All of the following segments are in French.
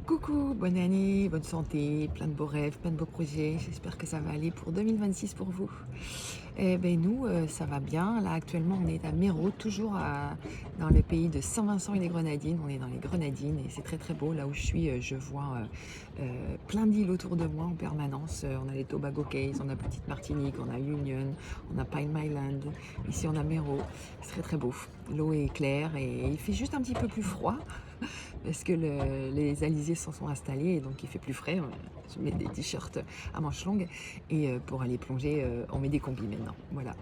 Coucou, bonne année, bonne santé, plein de beaux rêves, plein de beaux projets. J'espère que ça va aller pour 2026 pour vous. Eh ben nous, ça va bien. Là, actuellement, on est à Méro, toujours dans le pays de Saint-Vincent et les Grenadines. On est dans les Grenadines et c'est très très beau. Là où je suis, je vois plein d'îles autour de moi en permanence. On a les Tobago Cays, on a Petite Martinique, on a Union, on a Pine Island. Ici, on a Méro. C'est très très beau. L'eau est claire et il fait juste un petit peu plus froid parce que les alizés s'en sont installés et donc il fait plus frais. Je mets des t-shirts à manches longues et pour aller plonger, on met des combis maintenant. Voilà.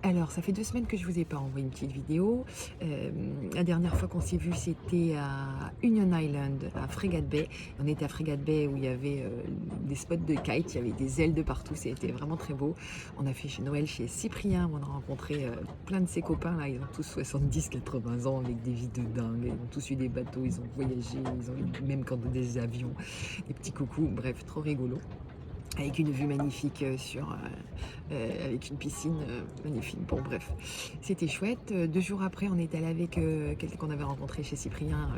Alors, ça fait 2 semaines que je vous ai pas envoyé une petite vidéo. La dernière fois qu'on s'est vu, c'était à Union Island, à Fregat Bay. On était à Fregat Bay où il y avait des spots de kite, il y avait des ailes de partout, c'était vraiment très beau. On a fait chez Noël chez Cyprien, où on a rencontré plein de ses copains, là, ils ont tous 70-80 ans avec des vies de dingue, ils ont tous eu des bateaux, ils ont voyagé, ils ont eu même quand des avions, des petits coucous, bref, trop rigolo avec une vue magnifique avec une piscine magnifique. Bon, bref, c'était chouette. 2 jours après, on est allé avec quelqu'un qu'on avait rencontré chez Cyprien,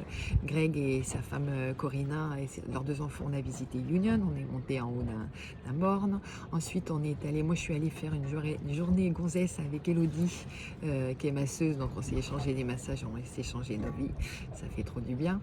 Greg et sa femme Corinna, et leurs 2 enfants. On a visité Union, on est monté en haut d'un morne. Ensuite, on est allé, moi je suis allée faire une journée gonzesse avec Elodie, qui est masseuse, donc on s'est échangé des massages, on s'est échangé nos vies, ça fait trop du bien.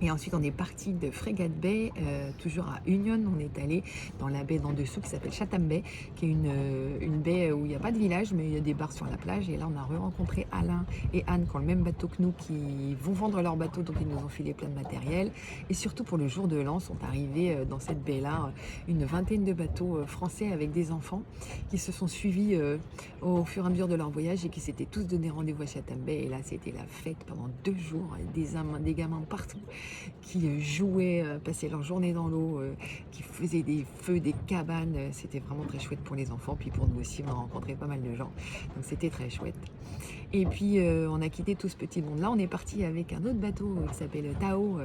Et ensuite, on est parti de Fregat Bay, toujours à Union. On est allé dans la baie d'en dessous qui s'appelle Chatham Bay, qui est une baie où il n'y a pas de village, mais il y a des bars sur la plage. Et là, on a rencontré Alain et Anne qui ont le même bateau que nous, qui vont vendre leur bateau, donc ils nous ont filé plein de matériel. Et surtout, pour le jour de l'an, sont arrivés dans cette baie-là une vingtaine de bateaux français avec des enfants qui se sont suivis au fur et à mesure de leur voyage et qui s'étaient tous donné rendez-vous à Chatham Bay. Et là, c'était la fête pendant 2 jours, avec des gamins partout qui jouaient, passaient leur journée dans l'eau, qui faisaient des feux, des cabanes. C'était vraiment très chouette pour les enfants, puis pour nous aussi, on a rencontré pas mal de gens. Donc c'était très chouette. Et puis on a quitté tout ce petit monde-là. On est parti avec un autre bateau qui s'appelle Tao,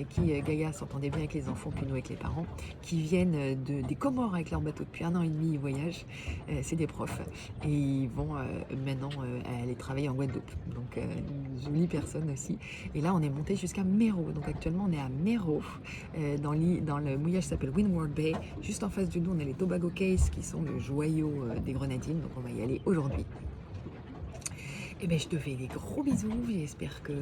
qui Gaga s'entendait bien avec les enfants, puis nous avec les parents, qui viennent des Comores avec leur bateau depuis 1 an et demi. Ils voyagent. C'est des profs et ils vont maintenant aller travailler en Guadeloupe. Donc une jolie personne aussi. Et là, on est monté jusqu'à Méro. Donc actuellement, on est à Méro, dans le mouillage qui s'appelle Windward Bay. Juste en face de nous, on a les Tobago Cays qui sont le joyau des Grenadines. Donc on va y aller aujourd'hui. Eh bien, je te fais des gros bisous. J'espère que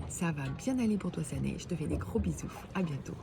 ça va bien aller pour toi cette année. Je te fais des gros bisous. À bientôt.